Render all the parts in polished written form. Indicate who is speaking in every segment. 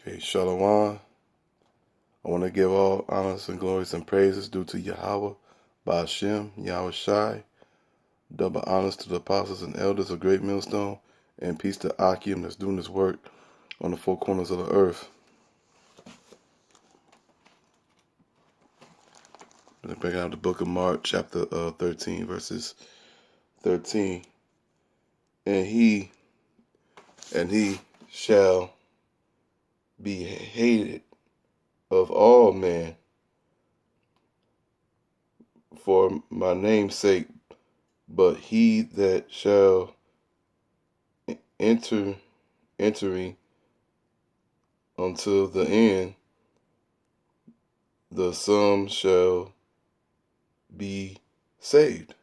Speaker 1: Okay, Shalom. I want to give all honors and glories and praises due to Yahweh, Ba'ashem, Yahweh Shai. Double honors to the apostles and elders of Great Millstone, and peace to Akim that's doing this work on the four corners of the earth. I'm going to bring out the book of Mark, chapter 13, verses 13. And he shall be hated of all men for my name's sake, but he that shall entering until the end, the some shall be saved.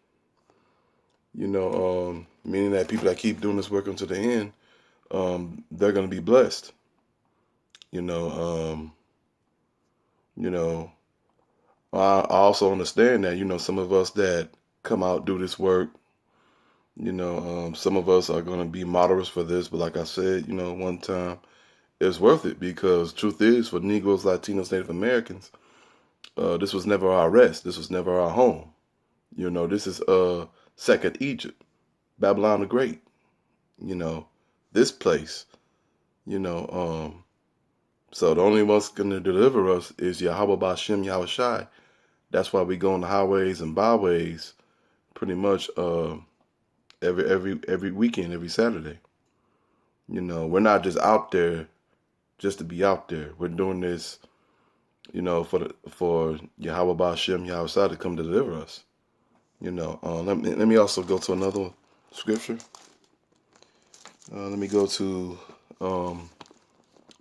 Speaker 1: Meaning that people that keep doing this work until the end, they're going to be blessed. I also understand that, some of us that come out, do this work, some of us are going to be moderates for this, but like I said, one time, it's worth it because truth is, for Negroes, Latinos, Native Americans, this was never our rest. This was never our home. This is second Egypt, Babylon the Great. This place. So the only one's going to deliver us is Yahweh Ba'ashem, Yahweh Shai. That's why we go on the highways and byways pretty much every weekend, every Saturday. We're not just out there just to be out there. We're doing this, for Yahweh Ba'ashem, Yahweh Shai to come to deliver us. Let me also go to another scripture. Let me go to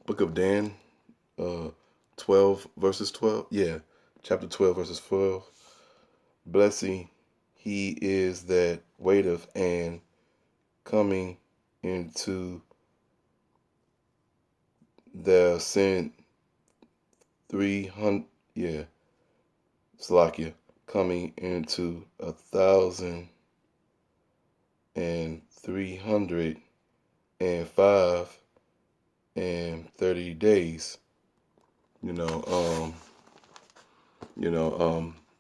Speaker 1: Book of Dan, 12 verses 12. Yeah, chapter 12 verses 12. Blessing he is that waiteth and coming into the sin 300. Yeah, Salakia, coming into 1,305 and 30 days.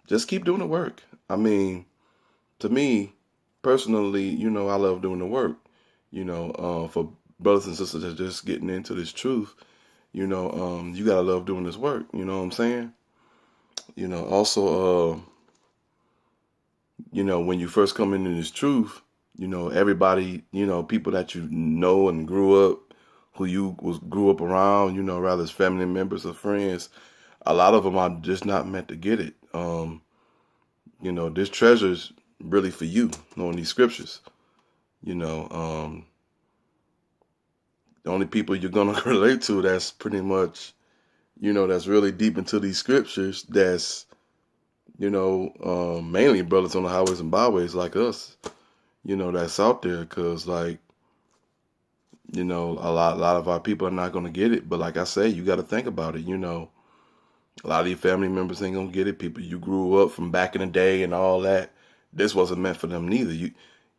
Speaker 1: Just keep doing the work. I mean, to me personally, I love doing the work. For brothers and sisters that are just getting into this truth, you gotta love doing this work. You know what I'm saying? Also, when you first come into this truth, everybody, people that you know and grew up, who you grew up around, rather as family members or friends, a lot of them are just not meant to get it. This treasure's really for you, knowing these scriptures. The only people you're gonna relate to that's pretty much, that's really deep into these scriptures, that's, mainly brothers on the highways and byways like us, that's out there, because a lot of our people are not going to get it. But like I say, you got to think about it. A lot of your family members ain't going to get it. People you grew up from back in the day and all that, this wasn't meant for them neither.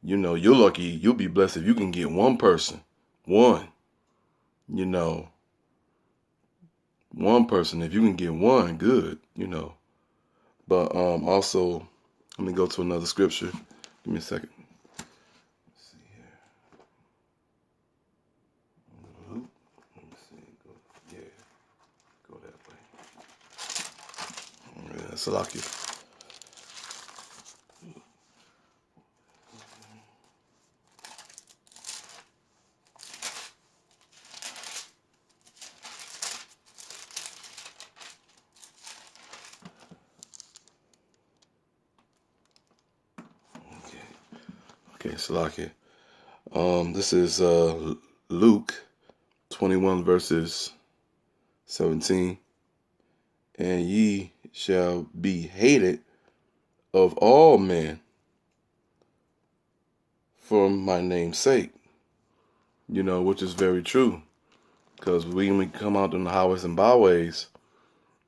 Speaker 1: You're lucky. You'll be blessed if you can get one person, one person. If you can get one, good, But also, let me go to another scripture. Give me a second. Salakia. Okay, Salakia. This is Luke 21 verses 17. And ye shall be hated of all men for my name's sake. Which is very true. Because when we come out on the highways and byways,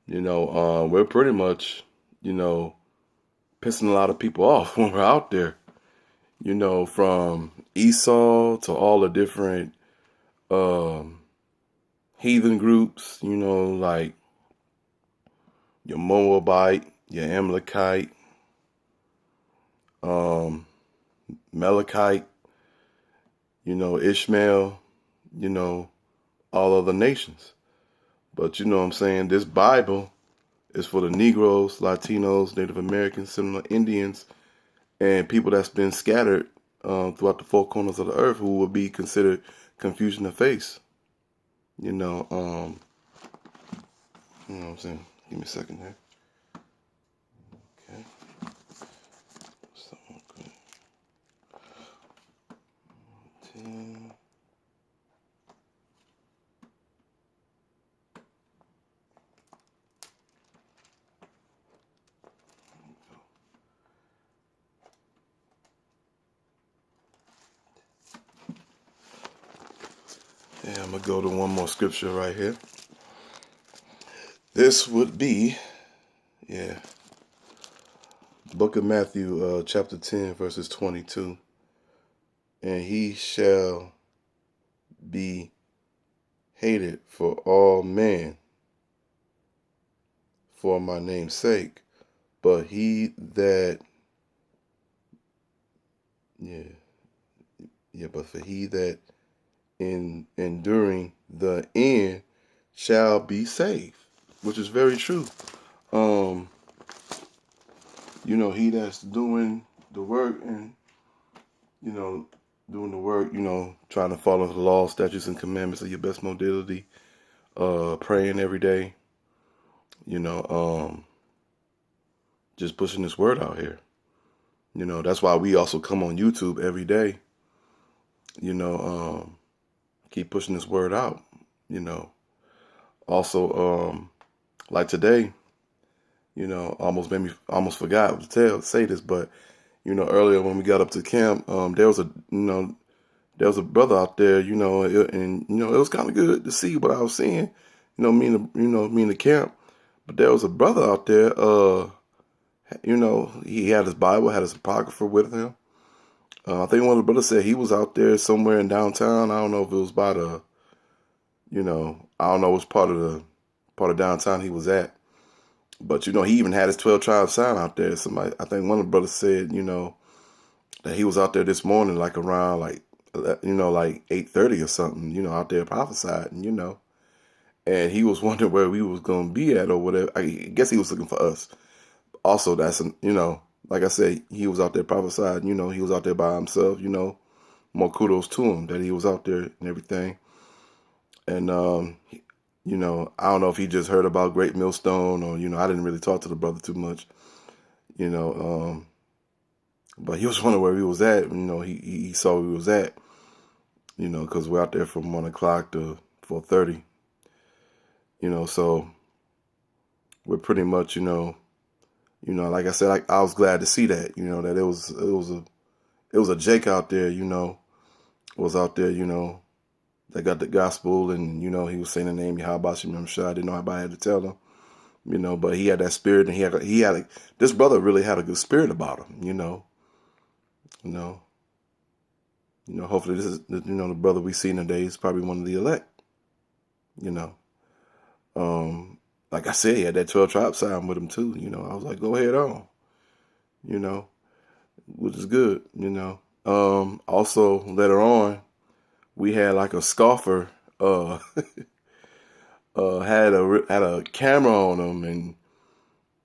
Speaker 1: we're pretty much, pissing a lot of people off when we're out there. From Esau to all the different heathen groups, like your Moabite, your Amalekite, um, Melechite, Ishmael, all other nations. But you know what I'm saying? This Bible is for the Negroes, Latinos, Native Americans, Seminole Indians, and people that's been scattered throughout the four corners of the earth who will be considered confusion to face. You know, what I'm saying? Give me a second here. Okay. So, okay. 10. Yeah, I'm going to go to one more scripture right here. This would be, Book of Matthew, chapter 10, verses 22. And he shall be hated for all men for my name's sake. But he that, but for he that in enduring the end shall be saved, which is very true. He that's doing the work and, doing the work, trying to follow the law, statutes, and commandments of your best modality, praying every day, just pushing this word out here. That's why we also come on YouTube every day, keep pushing this word out, Also, like today, almost forgot to say this, but, earlier when we got up to camp, there was a brother out there, and it was kind of good to see what I was seeing, me in the camp. But there was a brother out there, he had his Bible, had his apocrypha with him. I think one of the brothers said he was out there somewhere in downtown. I don't know if it was by the, I don't know which part of downtown he was at. But, he even had his 12 tribe sign out there. I think one of the brothers said, that he was out there this morning, like around like 8:30 or something, out there prophesying, and he was wondering where we was going to be at or whatever. I guess he was looking for us. Also, that's, like I said, he was out there prophesying, he was out there by himself, more kudos to him that he was out there and everything. And, I don't know if he just heard about Great Millstone or, I didn't really talk to the brother too much, but he was wondering where we was at. He saw where we was at, because we're out there from 1 o'clock to 4:30, so we're pretty much, like I said, I was glad to see that, that it was a Jake out there, was out there, that got the gospel, and, he was saying the name Yahweh Shem Shah. I didn't know how I had to tell him, but he had that spirit, and this brother really had a good spirit about him, hopefully this is, the brother we see today is probably one of the elect, like I said, he had that 12 tribe sign with him too, I was like, go ahead on, which is good, also later on, we had like a scoffer, had a camera on him, and,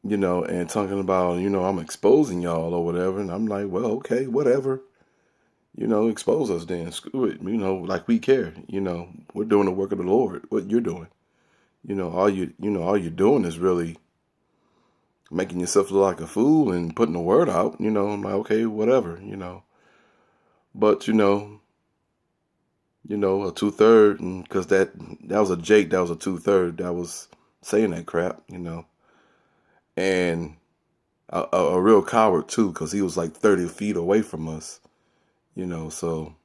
Speaker 1: and talking about, I'm exposing y'all or whatever. And I'm like, well, okay, whatever, expose us then, screw it. Like we care, we're doing the work of the Lord. What you're doing, all you're doing is really making yourself look like a fool and putting the word out, I'm like, okay, whatever, but, a 2/3, and because that was a Jake, that was a 2/3 that was saying that crap, and a real coward too, because he was like 30 feet away from us, so,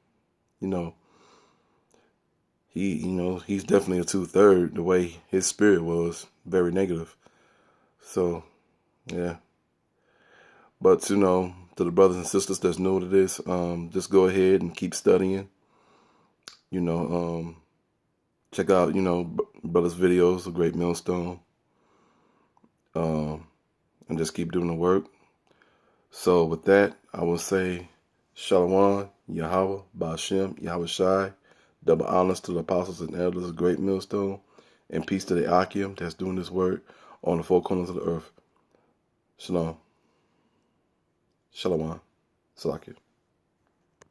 Speaker 1: he's definitely a 2/3 the way his spirit was, very negative. So, yeah. But, to the brothers and sisters that's new to this, just go ahead and keep studying, Check out, you know, brother's videos, A Great Millstone. And just keep doing the work. So with that, I will say Shalom, Yahweh, Ba'ashem, Yahweh Shai. Double honors to the apostles and elders of Great Millstone. And peace to the Akim that's doing this work on the four corners of the earth. Shalom. Shalom. Salakia.